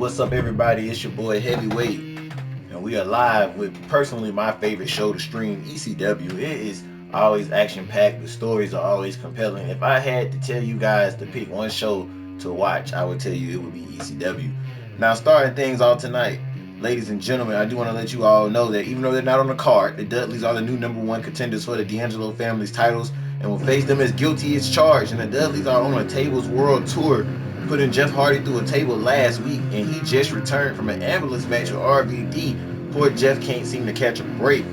What's up, everybody? It's your boy Heavyweight, and we are live with personally my favorite show to stream, ECW. It is always action-packed. The stories are always compelling. If I had to tell you guys to pick one show to watch, I would tell you it would be ECW. Now, starting things off tonight, ladies and gentlemen, I do want to let you all know that even though they're not on the card, the Dudleys are the new #1 contenders for the D'Angelo family's titles and will face them as guilty as charged. And the Dudleys are on a Tables World Tour, putting Jeff Hardy through a table last week, and he just returned from an ambulance match with RVD. Poor Jeff can't seem to catch a break.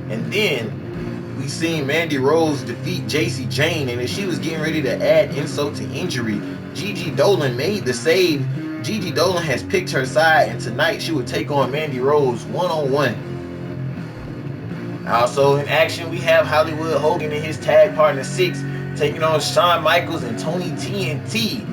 And then we seen Mandy Rose defeat JC Jane, and as she was getting ready to add insult to injury, Gigi Dolan made the save. Gigi Dolan has picked her side, and tonight she will take on Mandy Rose one-on-one. Also in action, we have Hollywood Hogan and his tag partner Six taking on Shawn Michaels and Tony TNT.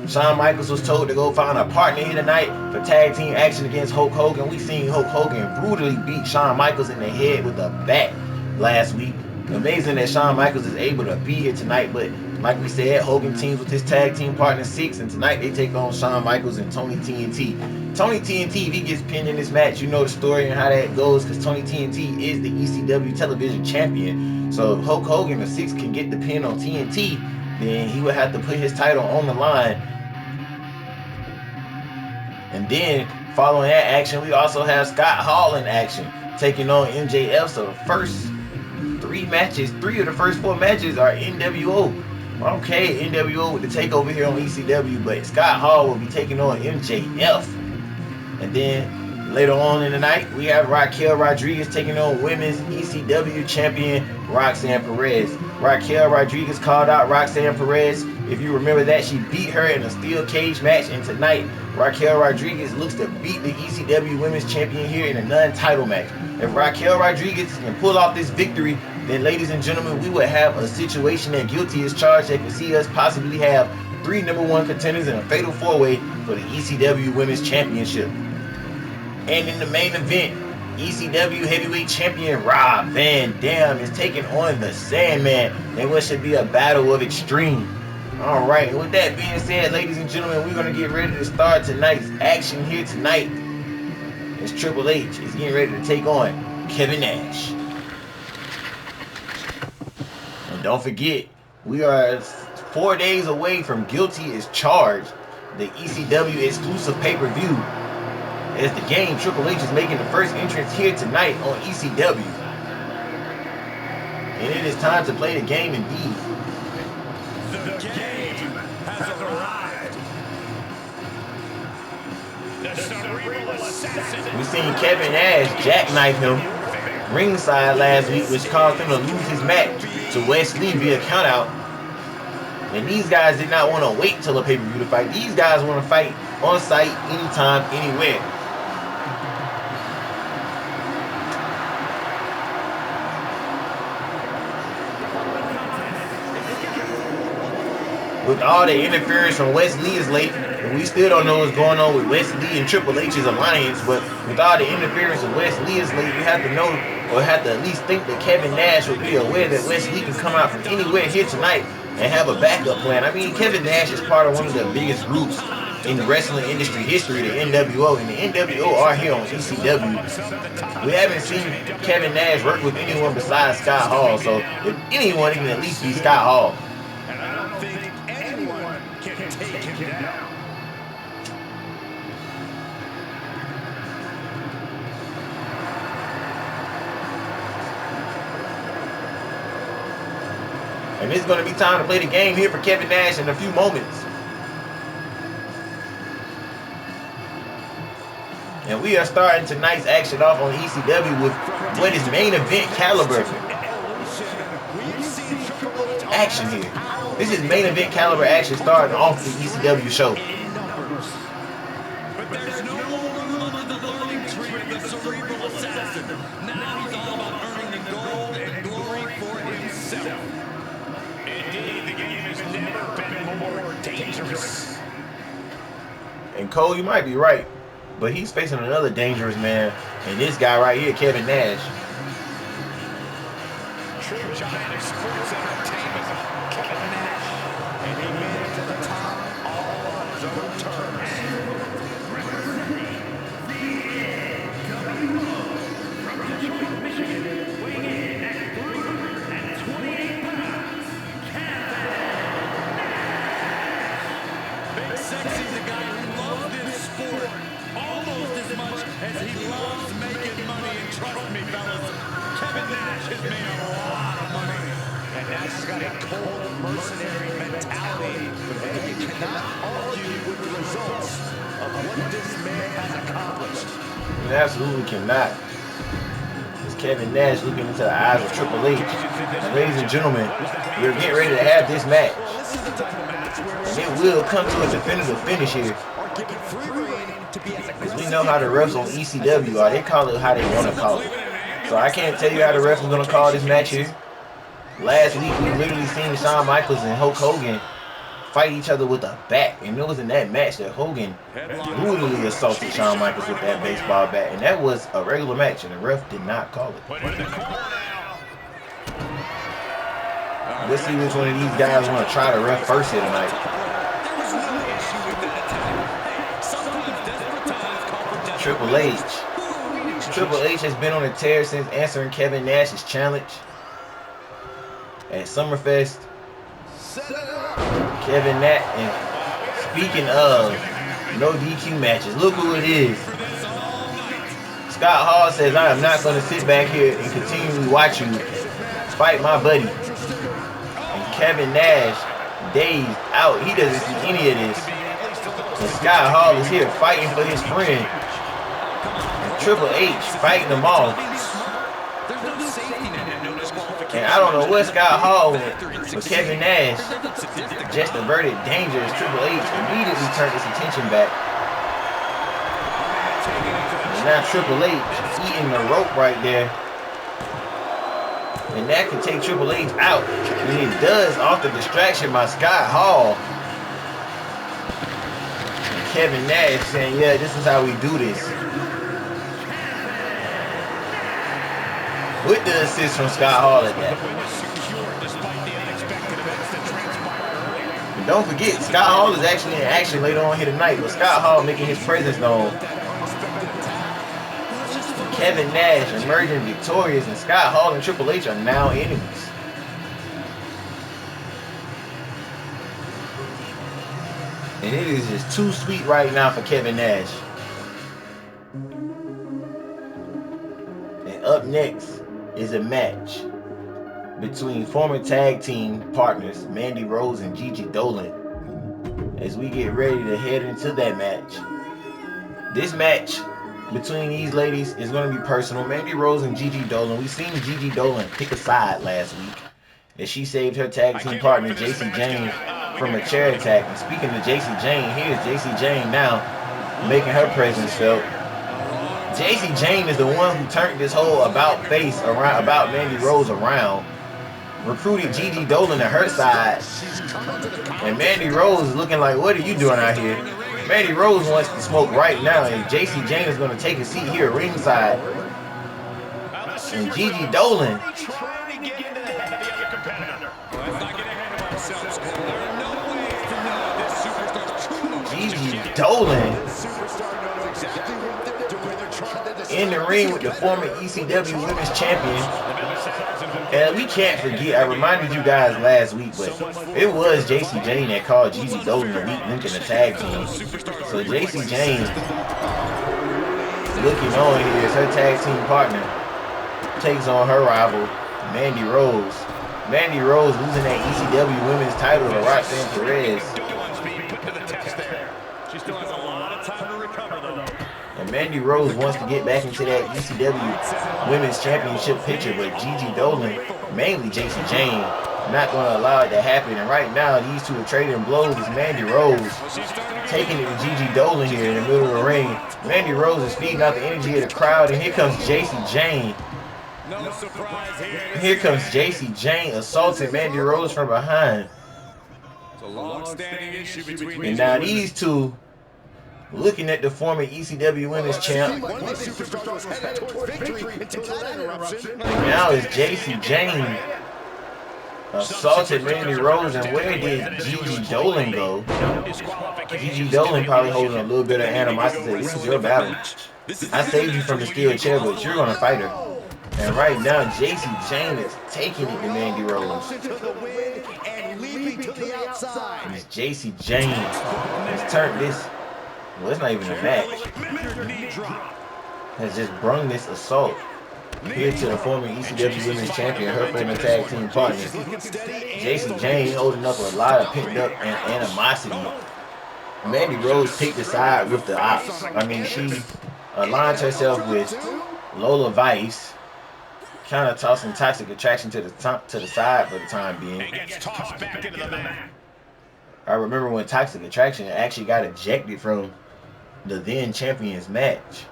Shawn Michaels was told to go find a partner here tonight for tag team action against Hulk Hogan. We seen Hulk Hogan brutally beat Shawn Michaels in the head with a bat last week. Amazing that Shawn Michaels is able to be here tonight, but like we said, Hogan teams with his tag team partner Six, and tonight they take on Shawn Michaels and Tony TNT. Tony TNT, if he gets pinned in this match, you know the story and how that goes, because Tony TNT is the ECW television champion. So if Hulk Hogan or Six can get the pin on TNT, then he would have to put his title on the line. And then, following that action, we also have Scott Hall in action, taking on MJF. So the first three of the first four matches are NWO. Okay, NWO with the takeover here on ECW, but Scott Hall will be taking on MJF. And then, later on in the night, we have Raquel Rodriguez taking on women's ECW champion Roxanne Perez. Raquel Rodriguez called out Roxanne Perez. If you remember that, she beat her in a steel cage match, and tonight Raquel Rodriguez looks to beat the ECW Women's Champion here in a non-title match. If Raquel Rodriguez can pull off this victory, then ladies and gentlemen, we would have a situation that guilty as charged that could see us possibly have 3 #1 contenders in a fatal 4-way for the ECW Women's Championship. And in the main event, ECW Heavyweight Champion Rob Van Dam is taking on the Sandman in what should be a battle of extreme. Alright, and with that being said, ladies and gentlemen, we're going to get ready to start tonight's action here tonight. As Triple H is getting ready to take on Kevin Nash. And don't forget, we are 4 days away from Guilty as Charged, the ECW exclusive pay-per-view. As the game, Triple H is making the first entrance here tonight on ECW. And it is time to play the game indeed. The game has arrived. The cerebral assassin. We seen Kevin Nash jackknife him ringside last week, which caused him to lose his match to Wes Lee via countout. And these guys did not want to wait till a pay-per-view to fight. These guys want to fight on site, anytime, anywhere. With all the interference from Wes Lee is late, and we still don't know what's going on with Wes Lee and Triple H's alliance, but with all the interference of Wes Lee is late, you have to know, or have to at least think that Kevin Nash would be aware that Wes Lee can come out from anywhere here tonight and have a backup plan. I mean, Kevin Nash is part of one of the biggest groups in the wrestling industry history, the NWO, and the NWO are here on ECW. We haven't seen Kevin Nash work with anyone besides Scott Hall, so if anyone, it can at least be Scott Hall. And I don't think anyone can take him down. And it's going to be time to play the game here for Kevin Nash in a few moments. And we are starting tonight's action off on ECW with what is main event caliber action here. This is main event caliber action starting off the ECW show. But there's no longer the learning tree of the cerebral assassin. Now he's all about earning the gold and glory for himself. Indeed, the game has never been more dangerous. And Cole, you might be right, but he's facing another dangerous man, and this guy right here, Kevin Nash. True giant of sports entertainment, Kevin Nash, and he made it to the top all on his own terms. Big Sexy's a guy who loves this sport almost as much as he loves making money. And trust me, fellas, Kevin Nash has made a lot of money. And Nash has got a cold mercenary mentality. And you cannot argue with the results of what this man has accomplished. You absolutely cannot. It's Kevin Nash looking into the eyes of Triple H. And ladies and gentlemen, we're getting ready to have this match. And it will come to a definitive finish here. Because we know how the refs on ECW are. They call it how they want to call it. So I can't tell you how the refs are going to call this match here. Last week, we literally seen Shawn Michaels and Hulk Hogan fight each other with a bat. And it was in that match that Hogan brutally assaulted Shawn Michaels with that baseball bat. And that was a regular match, and the ref did not call it. Let's see which one of these guys want to try the ref first here tonight. Triple H. Triple H has been on a tear since answering Kevin Nash's challenge at Summerfest. Kevin Nash, and speaking of no DQ matches, look who it is. Scott Hall says, I am not going to sit back here and continually watch you fight my buddy. And Kevin Nash, dazed out, he doesn't see any of this. And Scott Hall is here fighting for his friend. Triple H fighting them all. And I don't know what Scott Hall went, but Kevin Nash just averted danger as Triple H immediately turned his attention back. And now Triple H eating the rope right there. And that could take Triple H out. And it does off the distraction by Scott Hall. And Kevin Nash saying, yeah, this is how we do this. With the assist from Scott Hall at that. But don't forget, Scott Hall is actually in action later on here tonight, but Scott Hall making his presence known. Kevin Nash emerging victorious, and Scott Hall and Triple H are now enemies. And it is just too sweet right now for Kevin Nash. And up next is a match between former tag team partners Mandy Rose and Gigi Dolan as we get ready to head into that match. This match between these ladies is going to be personal. Mandy Rose and Gigi Dolan, we seen Gigi Dolan pick a side last week as she saved her tag team partner JC Jane from a chair attack. And speaking of JC Jane, here's JC Jane now making her presence felt. JC Jane is the one who turned this whole about face around, about Mandy Rose around, recruited Gigi Dolan to her side, and Mandy Rose is looking like, what are you doing out here? Mandy Rose wants to smoke right now, and JC Jane is going to take a seat here ringside. And Gigi Dolan, Gigi Dolan in the ring with the former ECW Women's Champion. And we can't forget, I reminded you guys last week, but it was JC Jane that called Gigi Dolan the weak link in the tag team. So JC Jane looking on here as her tag team partner takes on her rival, Mandy Rose. Mandy Rose losing that ECW Women's title to Roxanne Perez. She still has a lot of time to recover, though. And Mandy Rose wants to get back into that ECW Women's Championship picture, but Gigi Dolan, mainly JC Jane, not going to allow it to happen. And right now, these two are trading blows as Mandy Rose taking it to Gigi Dolan here in the middle of the ring. Mandy Rose is feeding out the energy of the crowd, and here comes JC Jane. No surprise here. Here comes JC Jane assaulting Mandy Rose from behind. It's a long-standing issue between And now these two looking at the former ECW Women's Champ. And now it's JC Jane assaulted Mandy Rose, and where did Gigi Dolan go? Gigi Dolan probably holding a little bit of animosity. This is your battle. I saved you from the steel chair, but you're gonna fight her. And right now, JC Jane is taking it to Mandy Rose. And it's JC Jane has turned this. Well, it's not even a match. Has just brung this assault here to the former ECW Women's Champion, her former tag team partner. JC Jane holding up a lot of pent up animosity. Mandy Rose picked a side with the ops. I mean, she aligned herself with Lola Vice, kind of tossing Toxic Attraction to the side for the time being. I remember when Toxic Attraction actually got ejected from the then Champions match.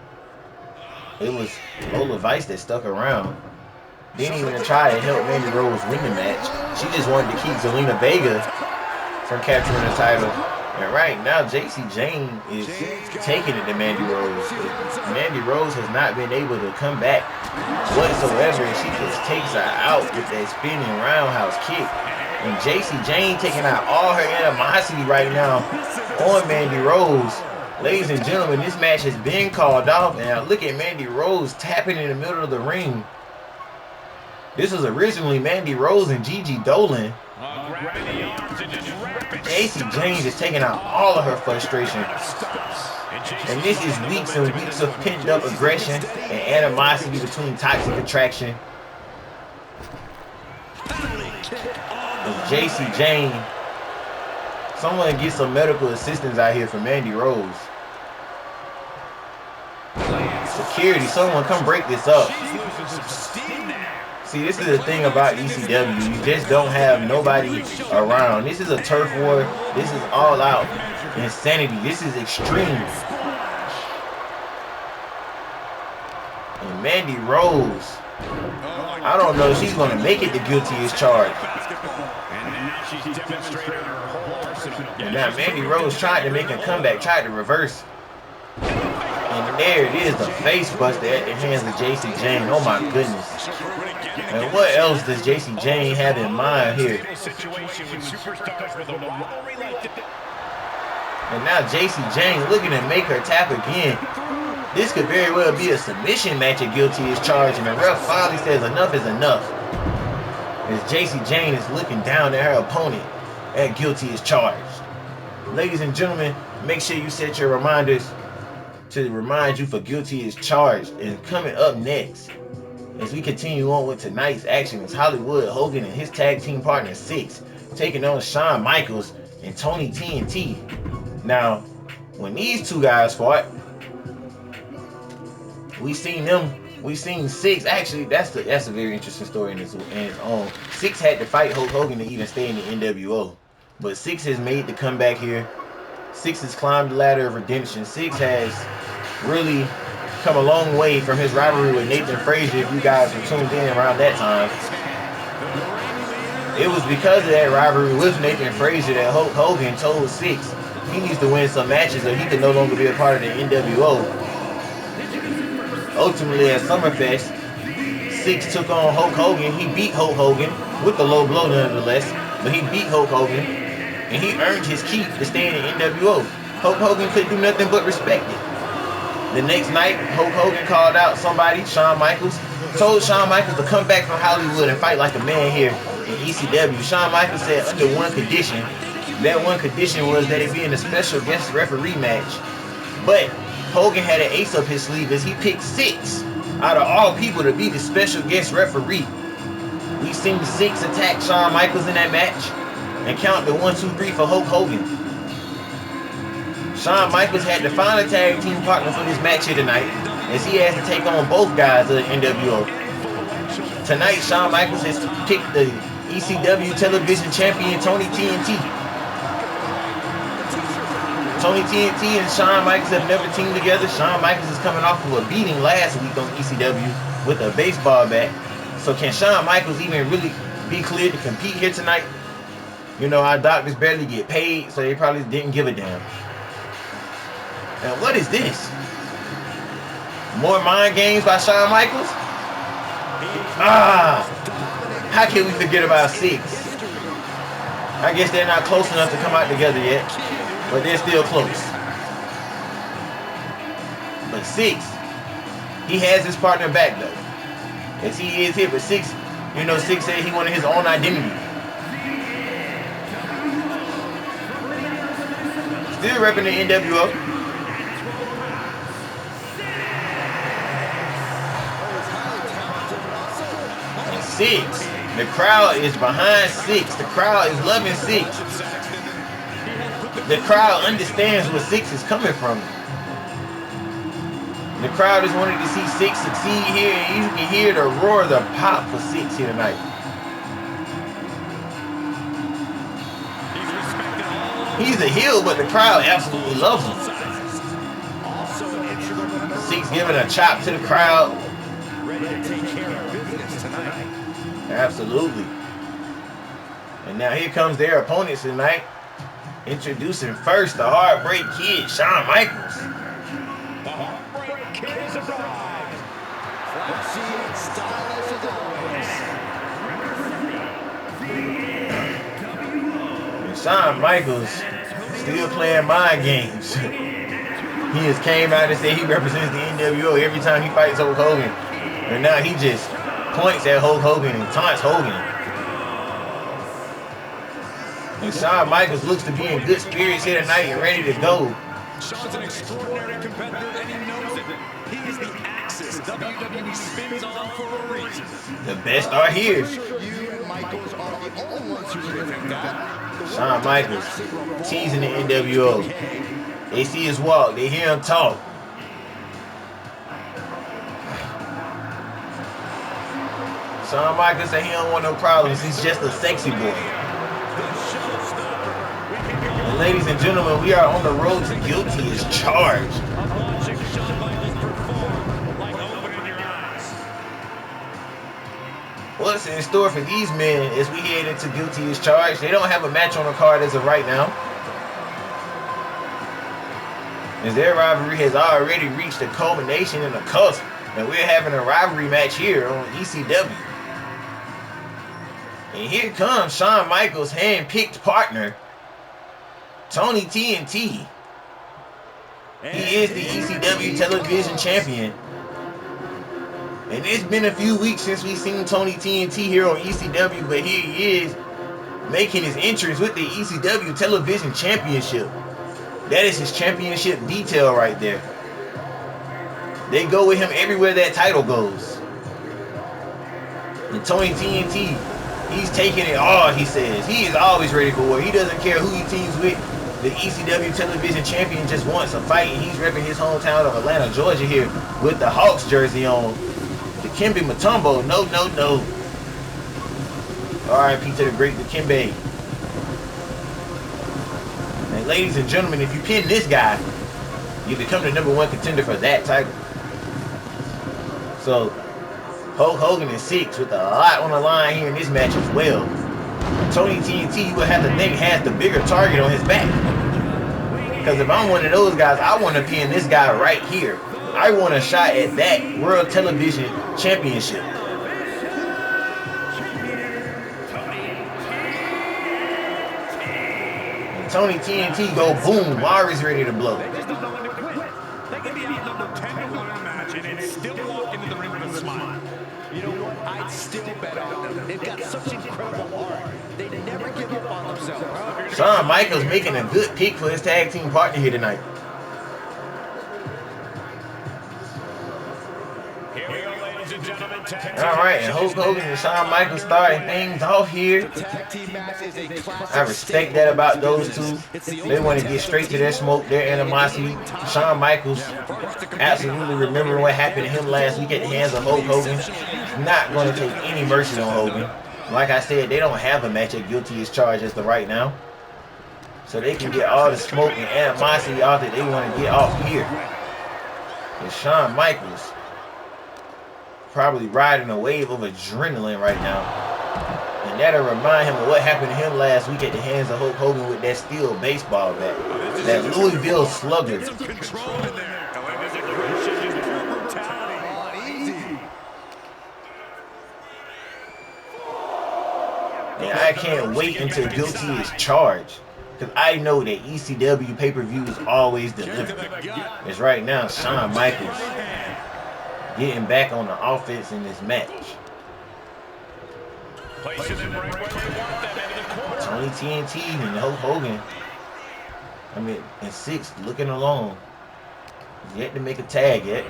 It was Lola Vice that stuck around. Didn't even try to help Mandy Rose win the match. She just wanted to keep Zelina Vega from capturing the title. And right now, JC Jane is taking it to Mandy Rose. Mandy Rose has not been able to come back whatsoever. She just takes her out with that spinning roundhouse kick. And JC Jane taking out all her animosity right now on Mandy Rose. Ladies and gentlemen, this match has been called off, and look at Mandy Rose tapping in the middle of the ring. This was originally Mandy Rose and Gigi Dolan. JC Jane is taking out all of her frustration. And this is weeks and weeks of pent up aggression and animosity between Toxic Attraction and JC Jane. Someone get some medical assistance out here for Mandy Rose. Security, someone come break this up. See, this is the thing about ECW. You just don't have nobody around. This is a turf war. This is all out insanity. This is extreme. And Mandy Rose, I don't know if she's going to make it to guilty as charged. And now Mandy Rose tried to make a comeback, tried to reverse. And there it is, the face buster at the hands of JC Jane. Oh my goodness. And what else does JC Jane have in mind here? And now JC Jane looking to make her tap again. This could very well be a submission match at Guilty as Charged, and the ref finally says enough is enough. As JC Jane is looking down at her opponent at Guilty as Charged. Ladies and gentlemen, make sure you set your reminders to remind you for Guilty as Charged. And coming up next, as we continue on with tonight's action, is Hollywood Hogan and his tag team partner Six taking on Shawn Michaels and Tony TNT. Now, when these two guys fought, we seen Six. Actually, that's a very interesting story in its own. Six had to fight Hulk Hogan to even stay in the NWO, but Six has made the comeback here. Six has climbed the ladder of redemption. Six has really come a long way from his rivalry with Nathan Frazier. If you guys were tuned in around that time, it was because of that rivalry with Nathan Frazier that Hulk Hogan told Six he needs to win some matches or he can no longer be a part of the NWO. Ultimately, at Summerfest, Six took on Hulk Hogan. He beat Hulk Hogan with a low blow nonetheless, but he beat Hulk Hogan, and he earned his keep to stay in the NWO. Hulk Hogan couldn't do nothing but respect it. The next night, Hulk Hogan called out somebody, Shawn Michaels, told Shawn Michaels to come back from Hollywood and fight like a man here in ECW. Shawn Michaels said under one condition. That one condition was that it be in a special guest referee match. But Hogan had an ace up his sleeve as he picked Six out of all people to be the special guest referee. We seen Six attack Shawn Michaels in that match and count the 1, 2, 3 for Hulk Hogan. Shawn Michaels had to find a tag team partner for this match here tonight, as he has to take on both guys of the NWO. Tonight, Shawn Michaels has picked the ECW television champion Tony TNT. Tony TNT and Shawn Michaels have never teamed together. Shawn Michaels is coming off of a beating last week on ECW with a baseball bat. So can Shawn Michaels even really be cleared to compete here tonight? You know, our doctors barely get paid, so they probably didn't give a damn. And what is this? More mind games by Shawn Michaels? How can we forget about Six? I guess they're not close enough to come out together yet, but they're still close. But Six, he has his partner back though. As he is here, but Six, you know, Six said he wanted his own identity. Still repping the NWO. And Six, the crowd is behind Six. The crowd is loving Six. The crowd understands where Six is coming from. The crowd is wanting to see Six succeed here, and you can hear the roar, the pop for Six here tonight. He's a heel, but the crowd absolutely loves him. Six giving a chop to the crowd. Ready to take care of business tonight. Absolutely. And now here comes their opponents tonight. Introducing first the Heartbreak Kid, Shawn Michaels. The Heartbreak Kid has arrived. Flashy and stylish as always. And Shawn Michaels still playing mind games. He has came out and said he represents the NWO every time he fights Hulk Hogan. And now he just points at Hulk Hogan and taunts Hogan. And Shawn Michaels looks to be in good spirits here tonight and ready to go. Shawn's an extraordinary competitor, and he knows it. He is the Axis WWE spins on for a reason. The best are here. You and Michaels are the only ones who really think that. Shawn Michaels teasing the NWO. They see his walk. They hear him talk. Shawn Michaels said he don't want no problems. He's just a sexy boy. And ladies and gentlemen, we are on the road to Guilty as Charged. What's in store for these men as we head into Guilty as Charged? They don't have a match on the card as of right now, as their rivalry has already reached a culmination and a cusp, and we're having a rivalry match here on ECW. And here comes Shawn Michaels' hand-picked partner, Tony TNT. He is the ECW television champion. And it's been a few weeks since we've seen Tony TNT here on ECW, but here he is making his entrance with the ECW television championship. That is his championship detail right there. They go with him everywhere that title goes. And Tony TNT, he's taking it all, he says. He is always ready for war. He doesn't care who he teams with. The ECW television champion just wants a fight, and he's repping his hometown of Atlanta, Georgia here with the Hawks jersey on. Dikembe Mutombo, no. R.I.P. to the great Dikembe. And ladies and gentlemen, if you pin this guy, you become the #1 contender for that title. So, Hulk Hogan and Six with a lot on the line here in this match as well. Tony TNT, you would have to think, has the bigger target on his back. Because if I'm one of those guys, I want to pin this guy right here. I want a shot at that World Television Championship. And Tony TNT go boom, Mari's ready to blow. They just don't know when to quit. They can be outnumbered 10-1 in a match and still walk into the ring with a smile. You know what? I'd still bet on them. They've got such incredible heart. They never give up on themselves. Shawn Michaels making a good pick for his tag team partner here tonight. Here we go, ladies and gentlemen. Alright, and Hulk Hogan and Shawn Michaels starting things off here. Tag team match is a classic. I respect that about those two. They want to get straight to their smoke, their animosity. Shawn Michaels, absolutely remembering what happened to him last week at the hands of Hulk Hogan. Not going to take any mercy on Hogan. Like I said, they don't have a match at Guilty as Charged as of right now. So they can get all the smoke and animosity off that they want to get off here. And Shawn Michaels probably riding a wave of adrenaline right now. And that'll remind him of what happened to him last week at the hands of Hulk Hogan with that steel baseball bat. That Louisville Slugger. Some control in there. His aggression, just pure brutality. Easy. And I can't wait until guilty is charged. Because I know that ECW pay-per-views always deliver. It's right now Shawn Michaels getting back on the offense in this match. Tony TNT and Hulk Hogan, and Six looking along. He's yet to make a tag yet.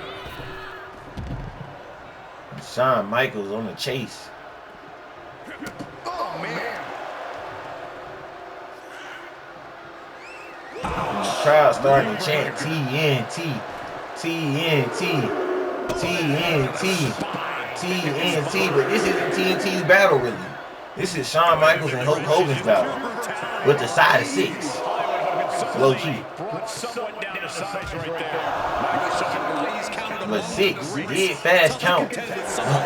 And Shawn Michaels on the chase. Oh, man. And the crowd starting to chant TNT, TNT, TNT, TNT. But this isn't TNT's battle, really. This is Shawn Michaels and Hulk Hogan's battle with the side of Six. Low key. But Six did fast count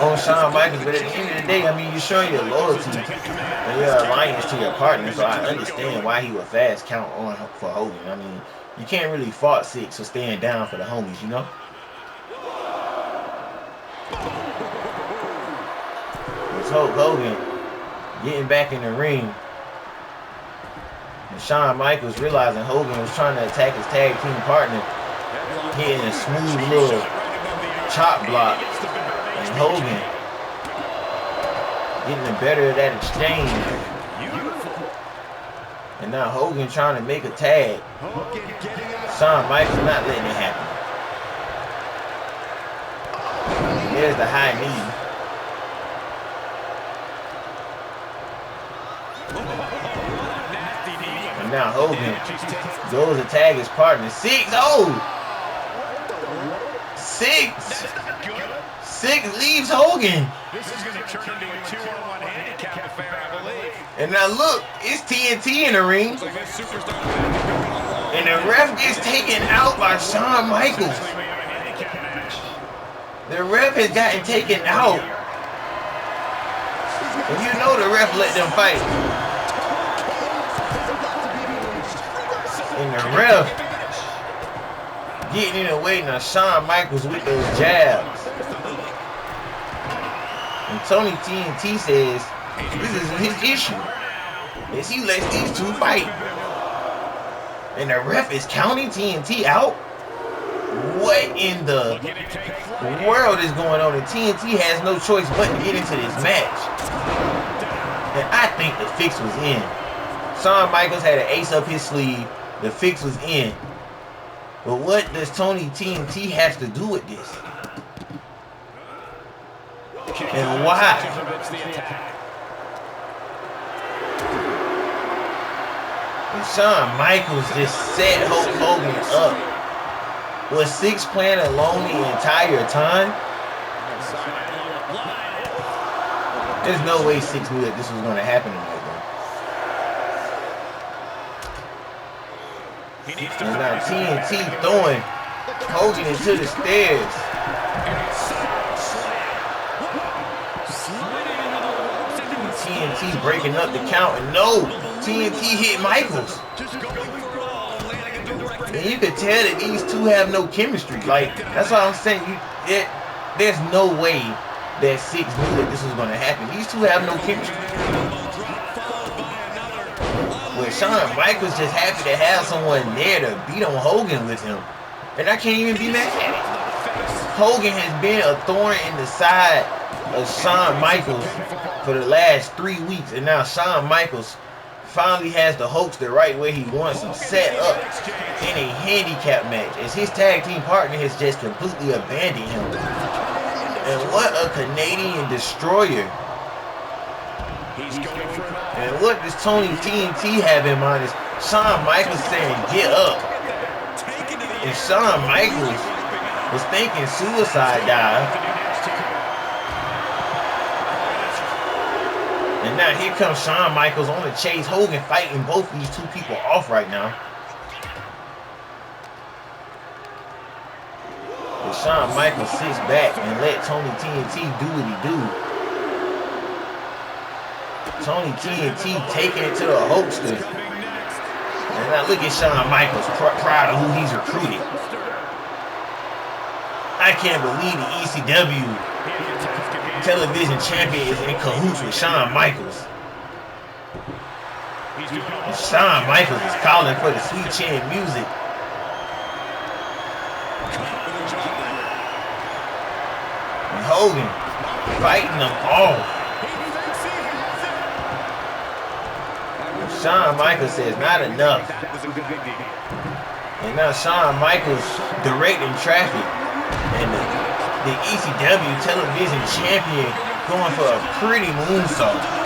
on Shawn Michaels. But at the end of the day, you're showing your loyalty and your alliance to your partner. So I understand why he would fast count on for Hogan. You can't really fault Six for staying down for the homies, you know? It's Hulk Hogan getting back in the ring. And Shawn Michaels realizing Hogan was trying to attack his tag team partner, hitting a smooth little chop block. And Hogan getting the better of that exchange. And now Hogan trying to make a tag. Shawn Michaels not letting it happen. And there's the high knee. And now Hogan goes to tag his partner. Six leaves Hogan. This is going to turn into a 2-on-1 handicap affair, I believe. And now look, it's TNT in the ring. And the ref gets taken out by Shawn Michaels. The ref has gotten taken out. And you know the ref let them fight. And the ref getting in the way now. Shawn Michaels with those jabs. And Tony TNT says this is his issue. Is he lets these two fight. And the ref is counting TNT out? What in the world is going on? And TNT has no choice but to get into this match. And I think the fix was in. Shawn Michaels had an ace up his sleeve. The fix was in. But what does Tony TNT have to do with this? And why? And Shawn Michaels just set Hulk Hogan up. Was Six playing alone the entire time? There's no way Six knew that this was going to happen tonight, though. And now TNT throwing Hogan into the stairs. TNT breaking up the count, and no, TNT hit Michaels. And you could tell that these two have no chemistry. Like, that's why I'm saying there's no way that Six knew that this was going to happen. These two have no chemistry. Well, Shawn Michaels just happy to have someone there to beat on Hogan with him. And I can't even be mad at it. Hogan has been a thorn in the side of Shawn Michaels for the last 3 weeks. And now Shawn Michaels finally has the Hulkster right where he wants him, set up in a handicap match, as his tag team partner has just completely abandoned him. And what a Canadian destroyer. And what does Tony TNT have in mind is Shawn Michaels saying, get up. And Shawn Michaels was thinking suicide dive. And now here comes Shawn Michaels on the chase. Hogan fighting both these two people off right now. But Shawn Michaels sits back and let Tony TNT do what he do. Tony TNT taking it to the Hulkster. And now look at Shawn Michaels, proud of who he's recruited. I can't believe the ECW television champion is in cahoots with Shawn Michaels. And Shawn Michaels is calling for the sweet chin music. And Hogan fighting them off. And Shawn Michaels says not enough. And now Shawn Michaels directing traffic. And the ECW television champion going for a pretty moonsault.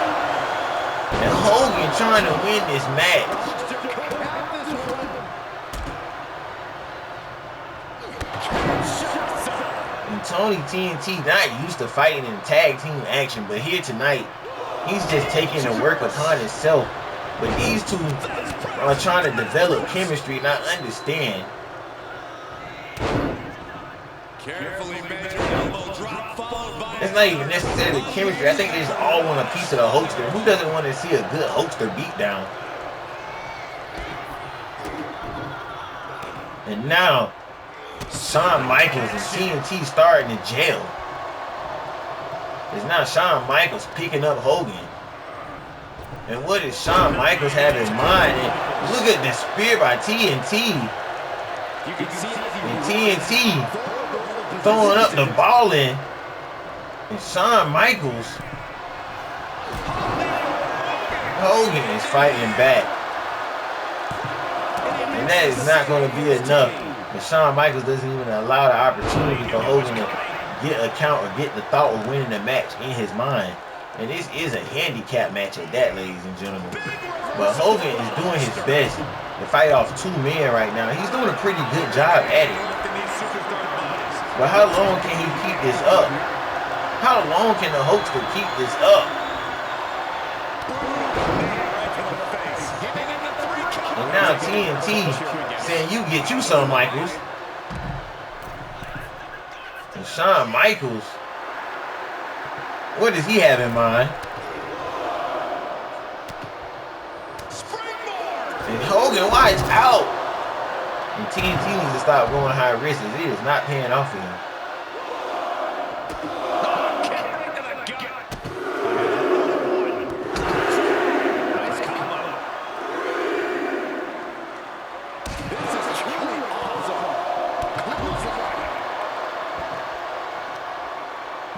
And Hogan trying to win this match. And Tony TNT not used to fighting in tag team action, but here tonight, he's just taking the work upon himself. But these two are trying to develop chemistry, and I understand. Carefully measured elbow drop followed by. It's not even necessarily chemistry. I think they just all want a piece of the Hulkster. Who doesn't want to see a good Hulkster beatdown? And now, Shawn Michaels and TNT starting to jail. It's now Shawn Michaels picking up Hogan. And what does Shawn Michaels have in mind? And look at the spear by TNT. And TNT throwing up the ball in. And Shawn Michaels, Hogan is fighting back. And that is not going to be enough. And Shawn Michaels doesn't even allow the opportunity for Hogan to get a count or get the thought of winning the match in his mind. And this is a handicap match at that, ladies and gentlemen. But Hogan is doing his best to fight off two men right now. He's doing a pretty good job at it. But how long can he keep this up? How long can the Hulkster keep this up? And now TNT saying, you get you some, Michaels. And Shawn Michaels, what does he have in mind? And Hogan, watch out! And TNT needs to stop going high risk. It is not paying off for him.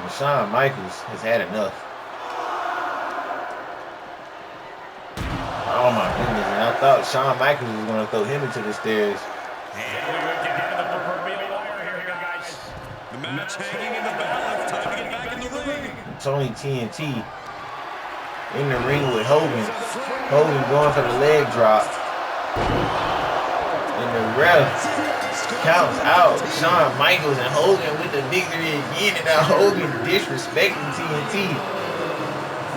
And Shawn Michaels has had enough. Oh my goodness, and I thought Shawn Michaels was going to throw him into the stairs. The match hanging in the balance. Time to get back in the ring. Tony TNT in the ring with Hogan. Hogan going for the leg drop. And the ref counts out Shawn Michaels and Hogan with the victory again. And now Hogan disrespecting TNT.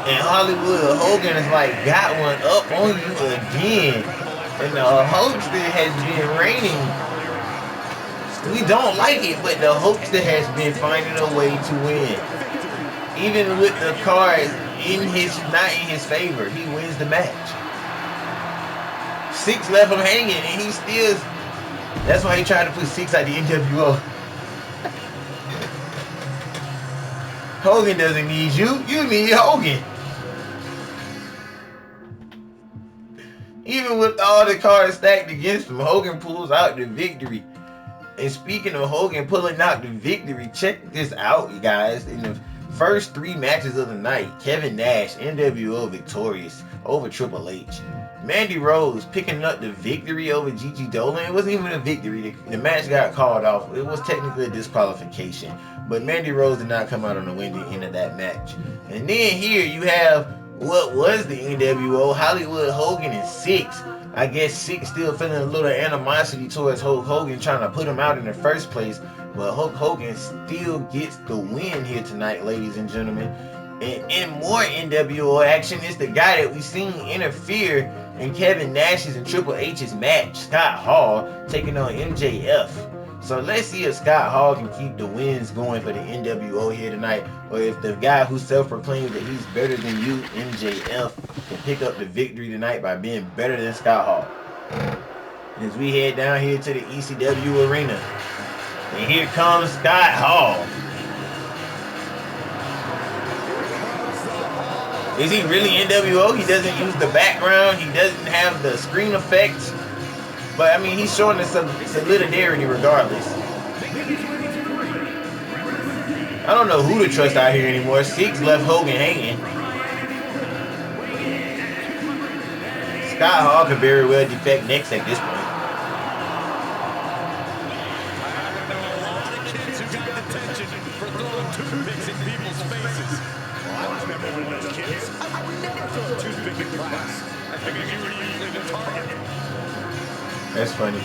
And Hollywood Hogan is like, got one up on you again. And the Hulkster has been reigning. We don't like it, but the Hulkster has been finding a way to win. Even with the cards not in his favor, he wins the match. 6 left him hanging, and he still. That's why he tried to put 6 at the NWO. Hogan doesn't need you. You need Hogan. Even with all the cards stacked against him, Hogan pulls out the victory. And speaking of Hogan pulling out the victory, check this out, you guys. In the first 3 matches of the night, Kevin Nash, NWO victorious over Triple H. Mandy Rose picking up the victory over Gigi Dolan. It wasn't even a victory. The match got called off. It was technically a disqualification. But Mandy Rose did not come out on the winning end of that match. And then here you have what was the NWO, Hollywood Hogan in 6. I guess 6 still feeling a little animosity towards Hulk Hogan trying to put him out in the first place. But Hulk Hogan still gets the win here tonight, ladies and gentlemen. And in more NWO action, it's the guy that we seen interfere in Kevin Nash's and Triple H's match, Scott Hall, taking on MJF. So let's see if Scott Hall can keep the wins going for the NWO here tonight, or if the guy who self-proclaims that he's better than you, MJF, can pick up the victory tonight by being better than Scott Hall. As we head down here to the ECW arena, and here comes Scott Hall. Is he really NWO? He doesn't use the background. He doesn't have the screen effects. But, I mean, he's showing us some solidarity regardless. I don't know who to trust out here anymore. Six left Hogan hanging. Scott Hall could very well defect next at this point. That's funny.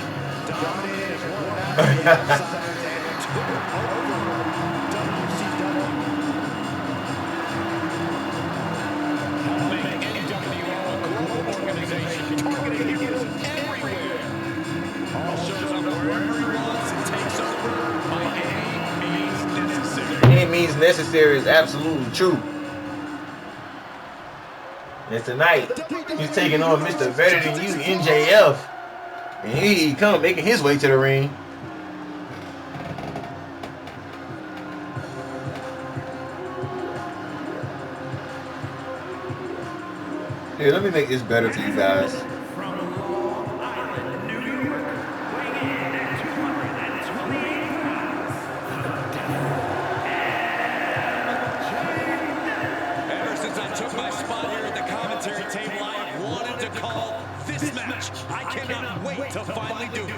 Any means necessary is absolutely true. And tonight, he's taking on Mr. Better Than You, MJF. And here he comes, making his way to the ring. Here, let me make this better for you guys. Ever since I took my spot here at the commentary table, I have wanted to call this match. I cannot wait to finally do it.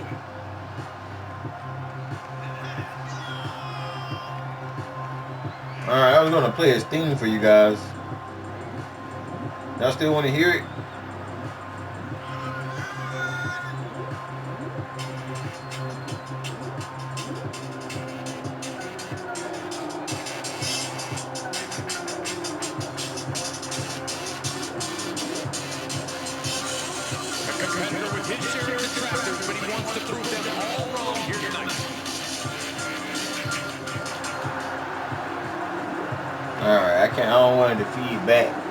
Alright, I was going to play his theme for you guys. Y'all still want to hear it? A competitor with his share of detractors, but he wants to prove them all wrong here tonight. Alright, I don't want to feed back.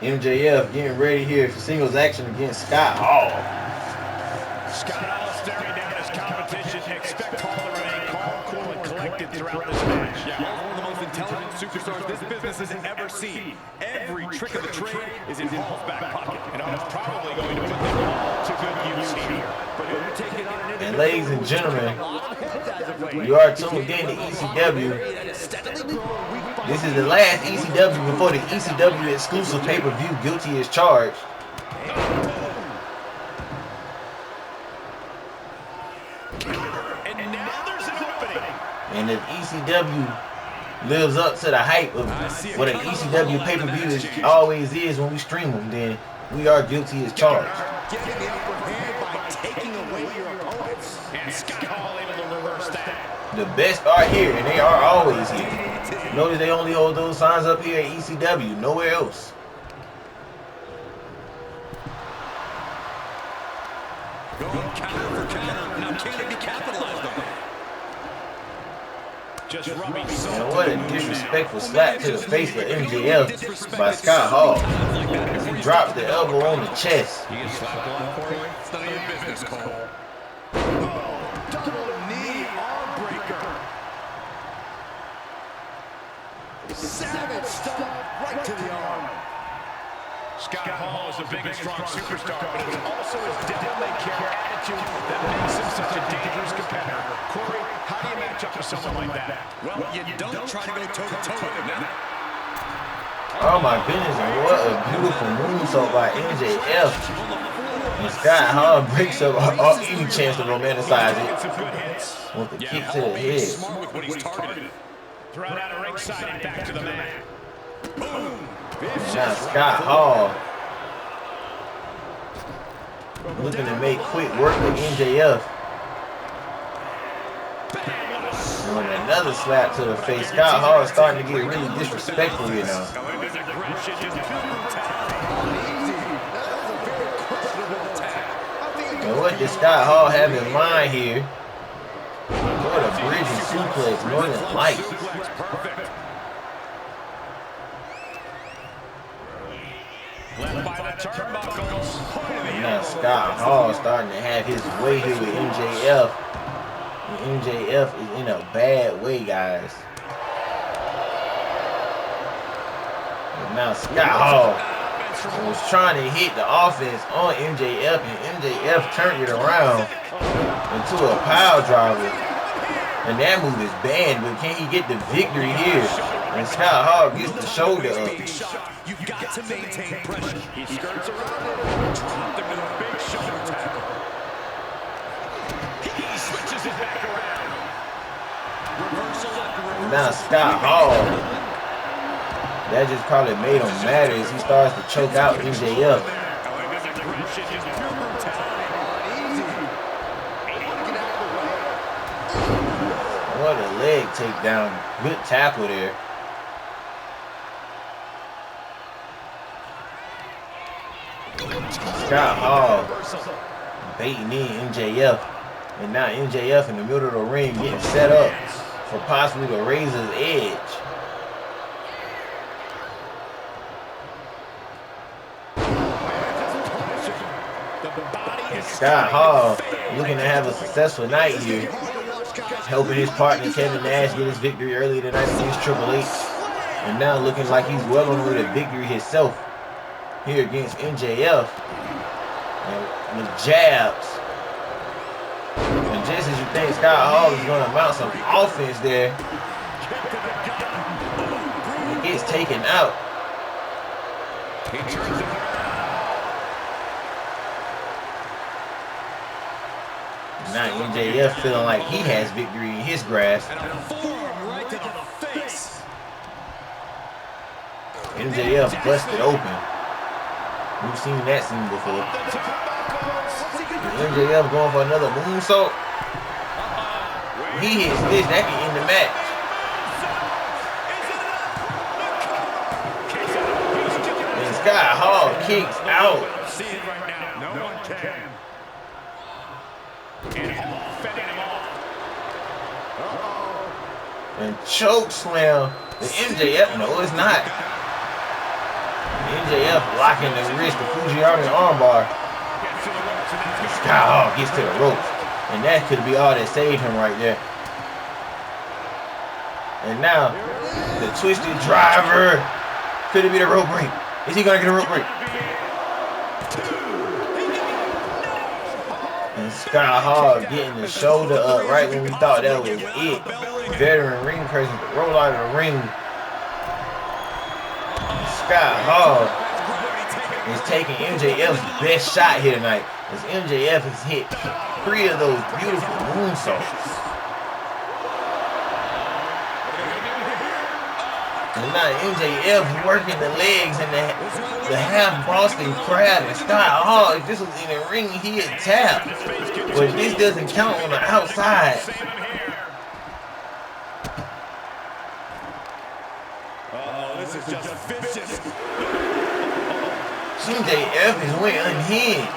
MJF getting ready here for singles action against Scott Hall. Scott Hall staring down his competition. Expect Hall to remain calm, cool, and collected throughout this match. Yeah, one of the most intelligent superstars this business has ever seen. Every trick of the trade is in Hall's back pocket. And Hall's probably going to put them all to good use here. But when you take it on an And ladies and gentlemen, you are tuned in to ECW. This is the last ECW before the ECW exclusive pay-per-view Guilty as Charged. And now there's an opening. And if ECW lives up to the hype of what an ECW pay-per-view always is when we stream them, then we are guilty as charged. Getting the upper hand by taking away your opponents. And Scott Hall able to reverse that. The best are here, and they are always here. Notice they only hold those signs up here at ECW, nowhere else. Going counter for counter. Now can it be capitalized on? Just rubbing And salt. what a disrespectful slap to the face of MJF by Scott Hall. He drops the elbow on the chest. He gets slapped a lot for you. It's none of your business, Cole. Double knee arm breaker. Savage stuff right to the arm. Scott Hall is a big and strong superstar, but it's also his devil-may-care attitude that makes him such a dangerous competitor. Corey, how do you match up with someone like that? Well, you don't try to go toe-to-toe with him now. Oh my goodness, and what a beautiful moonsault by MJF. And Scott Hall breaks up any chance to romanticize it with the kick to the head. Smart with what he's targeted. Thrown out of ringside and back to the mat. Boom! Now Scott Hall looking to make quick work with MJF. And another slap to the face. Scott Hall is starting to get really disrespectful here now. And what does Scott Hall have in mind here? What a bridging suplex, Northern Light. Led by the turnbuckles. And now Scott Hall starting to have his way here with MJF. And MJF is in a bad way, guys. Now Scott Hall was trying to hit the offense on MJF, and MJF turned it around into a pile driver. And that move is banned, but can he get the victory here? And Scott Hall gets the shoulder up. You've got to maintain pressure. He skirts around it and dropped him with a big shoulder tackle. He switches it back around. Reversal after reversal. Now Scott Hall, that just probably made him mad as he starts to choke out MJF. What a leg takedown. Good tackle there. Scott Hall baiting in MJF. And now MJF in the middle of the ring getting set up for possibly the Razor's Edge. Scott Hall looking to have a successful night here, helping his partner Kevin Nash get his victory earlier tonight against Triple H. And now looking like he's well on the way to victory himself here against MJF. And with jabs. And just as you think Scott Hall is going to mount some offense there, he gets taken out. Now MJF feeling like he has victory in his grasp. And a forearm right to the face. MJF busted open. We've seen that scene before. MJF going for another moonsault. He hits this, that can end the match. And Scott Hall kicks out. See it right now. No one can. And choke slam the MJF. No, it's not. MJF locking the wrist of Fujiwara armbar. Scott Hall gets to the ropes. And that could be all that saved him right there. And now, the twisted driver. Could it be the rope break? Is he going to get a rope break? And Scott Hall getting the shoulder up right when we thought that was it. Veteran ring person roll out of the ring. Scott Hall is taking MJF's best shot here tonight, as MJF has hit 3 of those beautiful moonsaults. And now MJF working the legs and the half Boston crab. And Scott Hall, if this was in the ring, he had tapped. But this doesn't count on the outside. Oh, this is just vicious. MJF is way unhinged.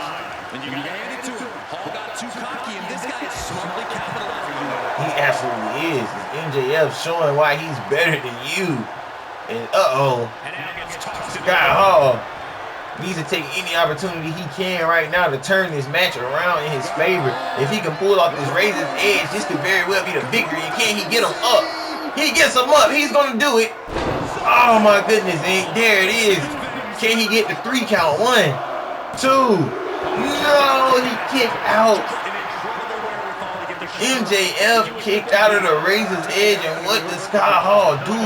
And you got to hand it to him. Hall got too cocky, and this guy is smartly capitalizing on it. He absolutely is. MJF showing why he's better than you. And Scott Hall needs to take any opportunity he can right now to turn this match around in his favor. If he can pull off this Razor's Edge, this could very well be the victory. And can he get him up? He gets him up. He's going to do it. Oh my goodness. And there it is. Can he get the 3 count? 1, 2. No, he kicked out. MJF kicked out of the Razor's Edge. And what does Scott Hall do?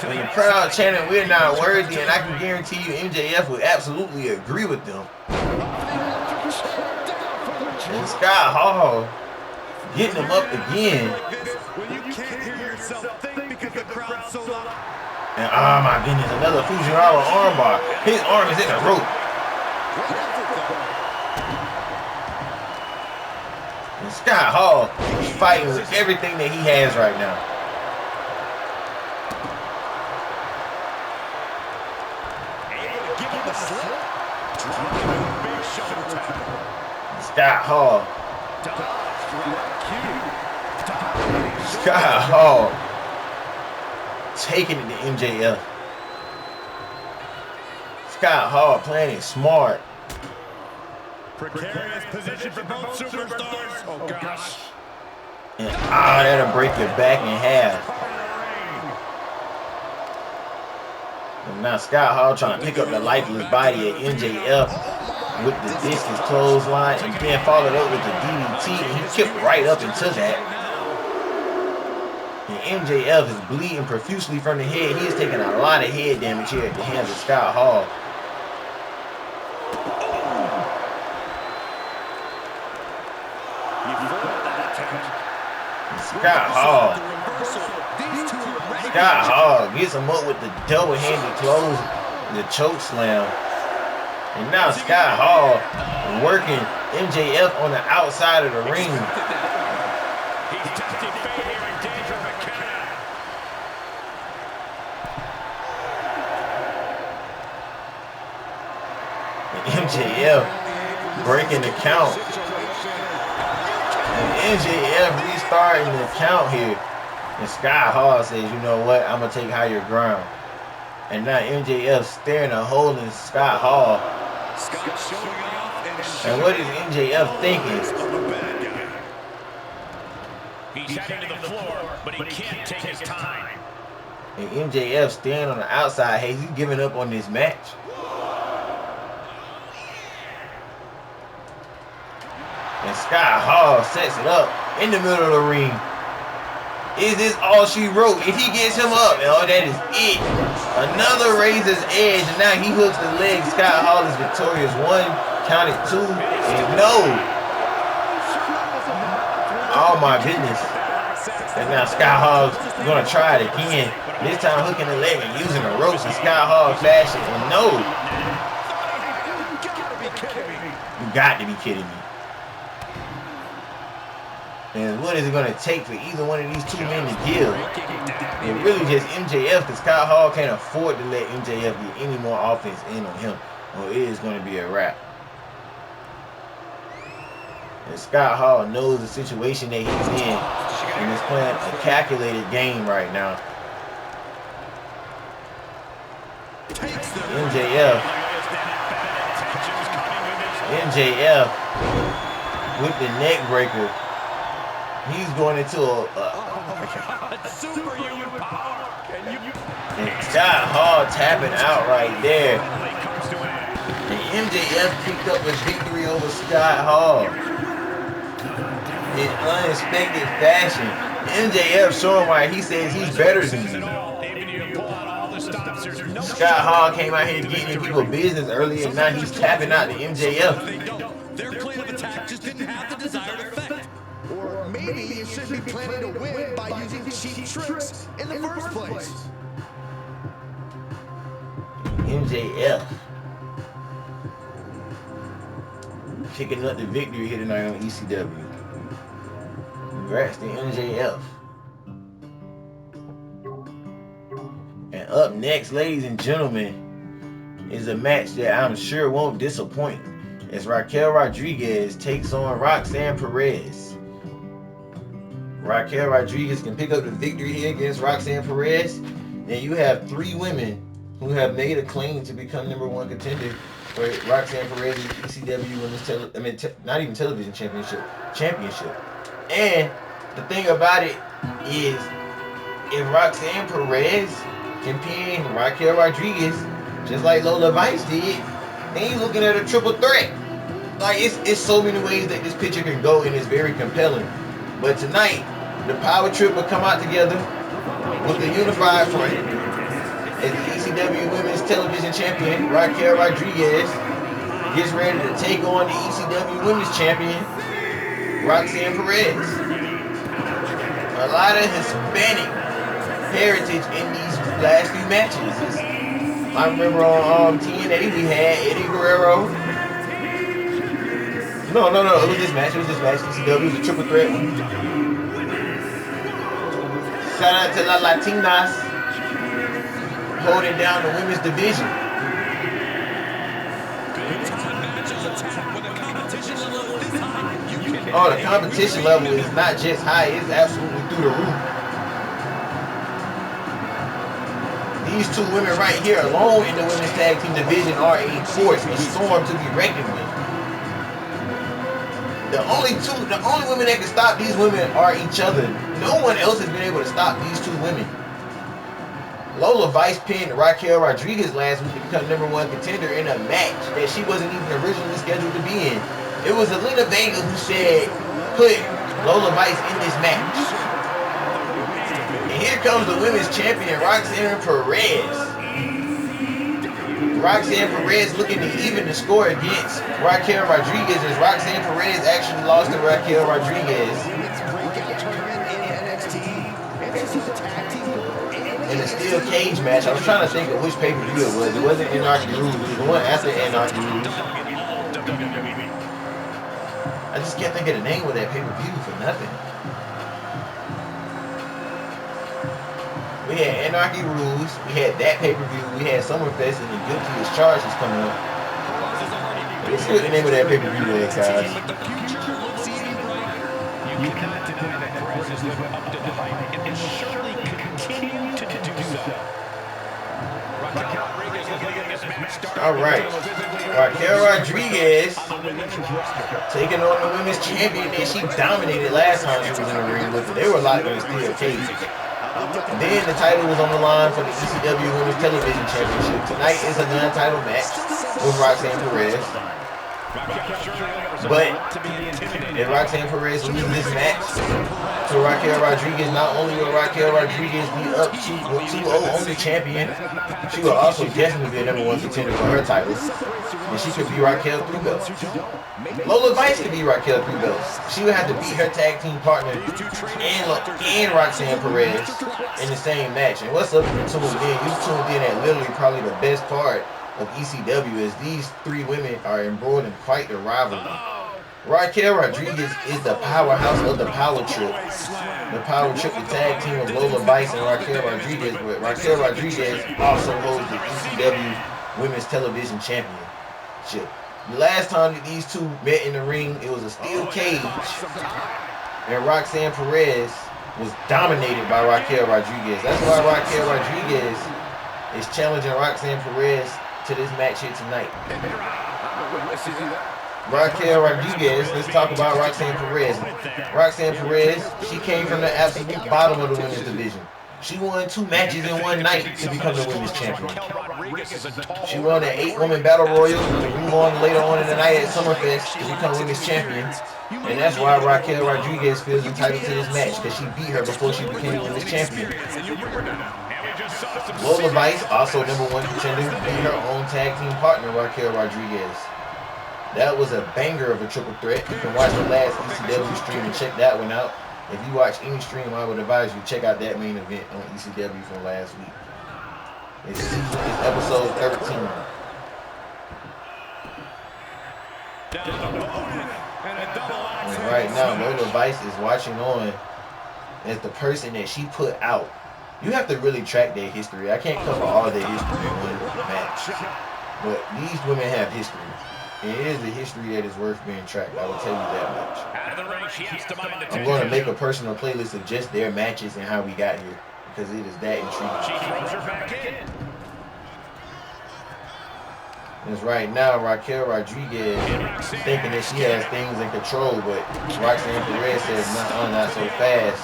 And the crowd chanting, "We're not worthy," and I can guarantee you MJF would absolutely agree with them. And Scott Hall getting him up again. When you can't hear yourself think because the crowd's so loud. And oh my goodness, another Fujiwara armbar. His arm is in the rope. And Scott Hall is fighting with everything that he has right now. Scott Hall. Scott Hall taking it to MJF. Scott Hall playing it smart. Precarious position for both superstars. Oh gosh. And that'll break your back in half. And now Scott Hall trying to pick up the lifeless body of MJF with the discus clothesline, and then followed up with the DDT, and he kicked right up into that. And MJF is bleeding profusely from the head. He is taking a lot of head damage here at the hands of Scott Hall. Scott Hall gets him up with the double-handed close, the choke slam. And now Scott Hall working MJF on the outside of the ring. And MJF breaking the count. And MJF restarting the count here. And Scott Hall says, you know what, I'm going to take higher ground. And now MJF staring a hole in Scott Hall. And what is MJF thinking? He's heading to the floor, but he can't take his time. And MJF standing on the outside. Hey, he's giving up on this match. And Scott Hall sets it up in the middle of the ring. Is this all she wrote? If he gets him up, oh, that is it. Another razor's edge, and now he hooks the leg. Scott Hall is victorious. 1, counted 2, and no. Oh my goodness. And now Scott Hall's gonna try it again. This time hooking the leg and using the ropes, and Scott Hall flashing, and no. You got to be kidding me. And what is it going to take for either one of these two men to give? It really just MJF, because Scott Hall can't afford to let MJF get any more offense in on him, or it is going to be a wrap. And Scott Hall knows the situation that he's in, and is playing a calculated game right now. MJF with the neck breaker. He's going into superhuman power. And Scott Hall tapping out right there. And MJF picked up his victory over Scott Hall in unexpected fashion. MJF showing why he says he's better than you. Scott Hall came out here getting in people's business earlier, and now he's tapping out to MJF. Their plan of attack just didn't have the desired effect. Or maybe you should be planning to win by using cheap tricks in the first place. MJF picking up the victory here tonight on ECW. Congrats to MJF. And up next, ladies and gentlemen, is a match that I'm sure won't disappoint, as Raquel Rodriguez takes on Roxanne Perez. Raquel Rodriguez can pick up the victory here against Roxanne Perez. And you have 3 women who have made a claim to become #1 contender for Roxanne Perez's ECW Women's not even television championship. And the thing about it is, if Roxanne Perez can pin Raquel Rodriguez just like Lola Vice did, then he's looking at a triple threat. Like, it's so many ways that this picture can go, and it's very compelling. But tonight, the power trip will come out together with the unified front as the ECW Women's Television Champion, Raquel Rodriguez, gets ready to take on the ECW Women's Champion, Roxanne Perez. A lot of Hispanic heritage in these last few matches. I remember on TNA we had Eddie Guerrero. No, it was this match. ECW was a triple threat one. Shout out to La Latinas holding down the women's division. Oh, the competition level is not just high, it's absolutely through the roof. These 2 women right here alone in the women's tag team division are a force, a storm to be reckoned with. The only women that can stop these women are each other. No one else has been able to stop these two women. Lola Vice pinned Raquel Rodriguez last week to become #1 contender in a match that she wasn't even originally scheduled to be in. It was Zelina Vega who said, put Lola Vice in this match. And here comes the women's champion, Roxanne Perez. Roxanne Perez looking to even the score against Raquel Rodriguez, as Roxanne Perez actually lost to Raquel Rodriguez in a steel cage match. I was trying to think of which pay-per-view it was. It wasn't Anarchy Rules. It was the one after Anarchy Rules. I just can't think of the name of that pay-per-view for nothing. We had Anarchy Rules. We had that pay-per-view. We had Summerfest and the Guilty as Charged is coming up. Let's see what the name of that pay-per-view is, guys. You cannot deny that Perez is living up to the hype and surely continue to do so. All right, Raquel Rodriguez taking on the women's champion that she dominated last time she was in the ring with her. They were locked in a steel cage. Then the title was on the line for the ECW Women's Television Championship. Tonight is a non-title match with Roxanne Perez. But if Roxanne Perez loses this match to Raquel Rodriguez, not only will Raquel Rodriguez be up 2-0 on the champion, she will also definitely be a #1 contender for her title. And she could be Raquel 3 belts. Lola Vice could be Raquel 3 belts. She would have to beat her tag team partner and Roxanne Perez in the same match. And what's up if you tuned in? You tuned in at literally probably the best part of ECW, as these three women are embroiled in quite the rivalry. Raquel Rodriguez is the powerhouse of the Power Trip. The Power Trip, the tag team of Lola Vice and Raquel Rodriguez, but Raquel Rodriguez also holds the ECW Women's Television Championship. The last time that these two met in the ring, it was a steel cage, and Roxanne Perez was dominated by Raquel Rodriguez. That's why Raquel Rodriguez is challenging Roxanne Perez to this match here tonight. Raquel Rodriguez, let's talk about Roxanne Perez. Roxanne Perez, she came from the absolute bottom of the women's division. She won 2 matches in one night to become the women's champion. She won an 8-woman battle royal to move on later on in the night at Summerfest to become women's champion. And that's why Raquel Rodriguez feels entitled to this match, because she beat her before she became women's champion. Lola Vice, also #1 contender, beat her own tag team partner, Raquel Rodriguez. That was a banger of a triple threat. You can watch the last ECW stream and check that one out. If you watch any stream, I would advise you check out that main event on ECW from last week. It's episode 13. And right now, Lola Vice is watching on as the person that she put out. You have to really track their history. I can't cover all their history in one match. But these women have history. And it is a history that is worth being tracked. I will tell you that much. I'm going to make a personal playlist of just their matches and how we got here, because it is that intriguing. Because right now, Raquel Rodriguez thinking that she has things in control, but Roxanne Perez says, not so fast.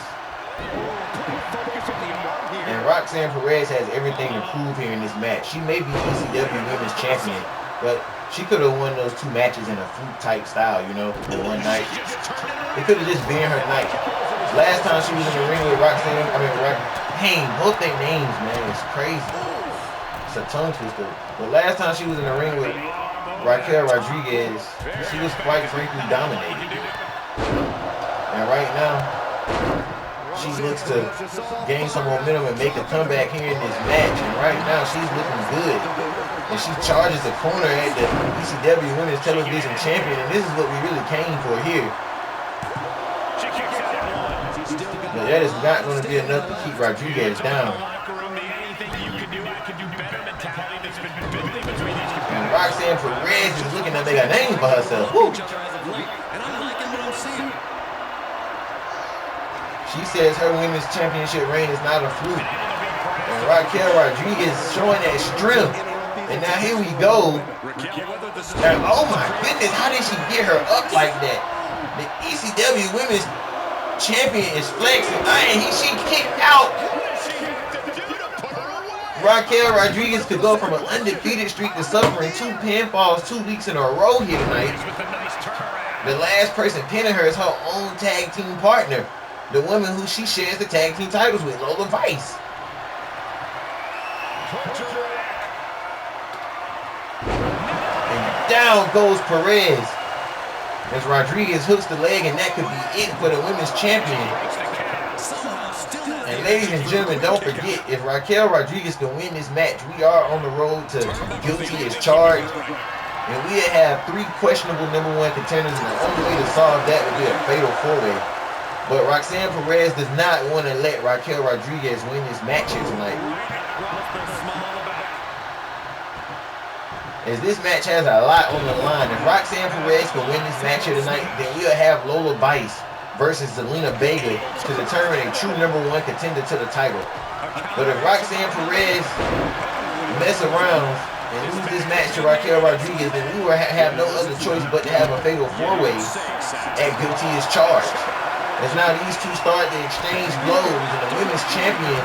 And Roxanne Perez has everything to prove here in this match. She may be ECW Women's Champion, but she could have won those 2 matches in a fluke-type style, you know, in one night. It could have just been her night. Last time she was in the ring with both their names, man, it's crazy. It's a tongue twister. But last time she was in the ring with Raquel Rodriguez, she was quite frankly dominated. And right now, she looks to gain some momentum and make a comeback here in this match. And right now, she's looking good. And she charges the corner at the ECW Women's Television Champion. And this is what we really came for here. But that is not going to be enough to keep Rodriguez down. And Roxanne Perez is looking to make a name for herself. Woo. She says her women's championship reign is not a fluke. And Raquel Rodriguez showing that strength. And now here we go. And oh my goodness, how did she get her up like that? The ECW Women's Champion is flexing. She kicked out. Raquel Rodriguez could go from an undefeated streak to suffering 2 pinfalls 2 weeks in a row here tonight. The last person pinning her is her own tag team partner, the woman who she shares the tag team titles with, Lola Vice. And down goes Perez as Rodriguez hooks the leg, and that could be it for the women's champion. And ladies and gentlemen, don't forget, if Raquel Rodriguez can win this match, we are on the road to guilty as charged. And we have 3 questionable #1 contenders, and the only way to solve that would be a fatal 4-way. But Roxanne Perez does not want to let Raquel Rodriguez win this match here tonight. As this match has a lot on the line. If Roxanne Perez can win this match here tonight, then we'll have Lola Vice versus Zelina Vega to determine a true #1 contender to the title. But if Roxanne Perez mess around and lose this match to Raquel Rodriguez, then we will have no other choice but to have a fatal 4-way at guilty as charged. As now these two start to exchange blows, and the women's champion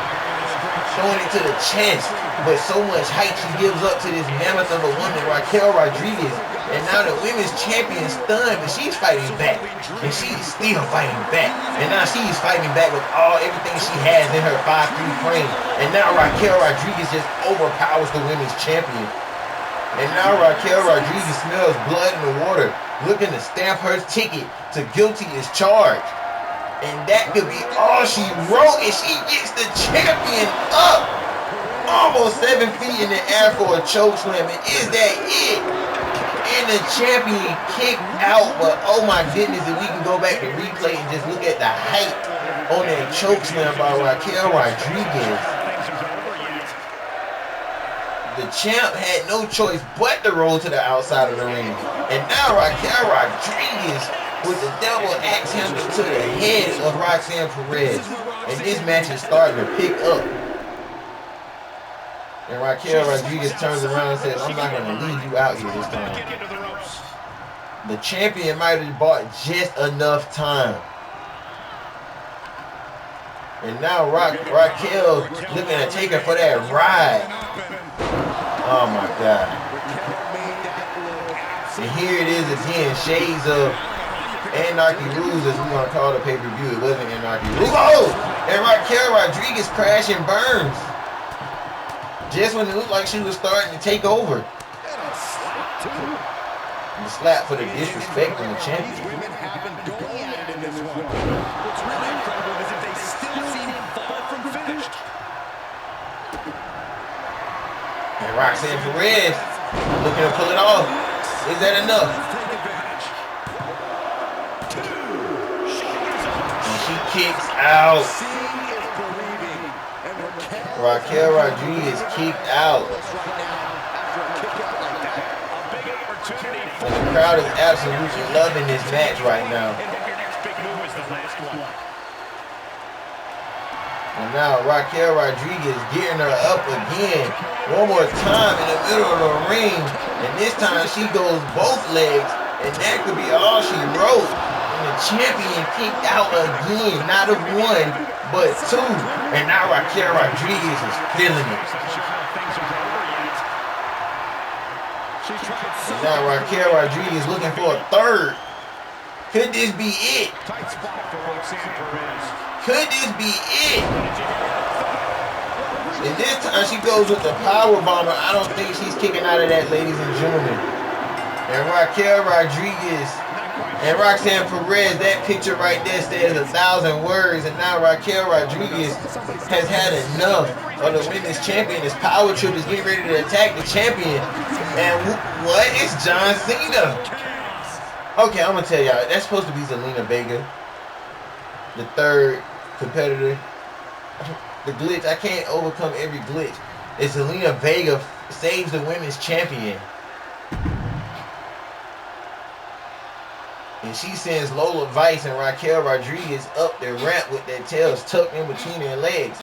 throwing it to the chest, but so much height she gives up to this mammoth of a woman, Raquel Rodriguez. And now the women's champion is stunned, but she's fighting back, and she's still fighting back. And now she's fighting back with everything she has in her 5'3" frame. And now Raquel Rodriguez just overpowers the women's champion. And now Raquel Rodriguez smells blood in the water, looking to stamp her ticket to guilty as charged. And that could be all she wrote, and she gets the champion up almost 7 feet in the air for a choke slam. And is that it? And the champion kicked out, but oh my goodness, if we can go back and replay and just look at the height on that choke slam by Raquel Rodriguez. The champ had no choice but to roll to the outside of the ring. And now Raquel Rodriguez with the double axe handle to the head of Roxanne Perez. And this match is starting to pick up. And Raquel Rodriguez turns around and says, I'm not going to leave you out here this time. The champion might have bought just enough time. And now Raquel looking to take her for that ride. Oh my God. And here it is again, shades of Anarchy Rules, as we're going to call the pay-per-view. It wasn't Anarchy Rules. Oh! And Raquel Rodriguez crash and burns. Just when it looked like she was starting to take over. And the slap for the disrespect on the champion. Women have been going at it in this one. What's really incredible is that they still seem far from finished. And Roxanne Perez looking to pull it off. Is that enough? And she kicks out. Raquel Rodriguez kicked out. And the crowd is absolutely loving this match right now. And now Raquel Rodriguez getting her up again. One more time in the middle of the ring. And this time she goes both legs. And that could be all she wrote. And the champion kicked out again. Not of 1, but 2. And now Raquel Rodriguez is feeling it. And now Raquel Rodriguez looking for a 3rd. Could this be it? Could this be it? And this time she goes with the power bomber. I don't think she's kicking out of that, ladies and gentlemen. And Raquel Rodriguez and Roxanne Perez, that picture right there says 1,000 words. And now Raquel Rodriguez has had enough of the women's champion. This power trip is getting ready to attack the champion. And what is John Cena? Okay, I'm going to tell y'all. That's supposed to be Zelina Vega, the 3rd competitor. The glitch, I can't overcome every glitch. It's Zelina Vega saves the women's champion. And she sends Lola Vice and Raquel Rodriguez up the ramp with their tails tucked in between their legs.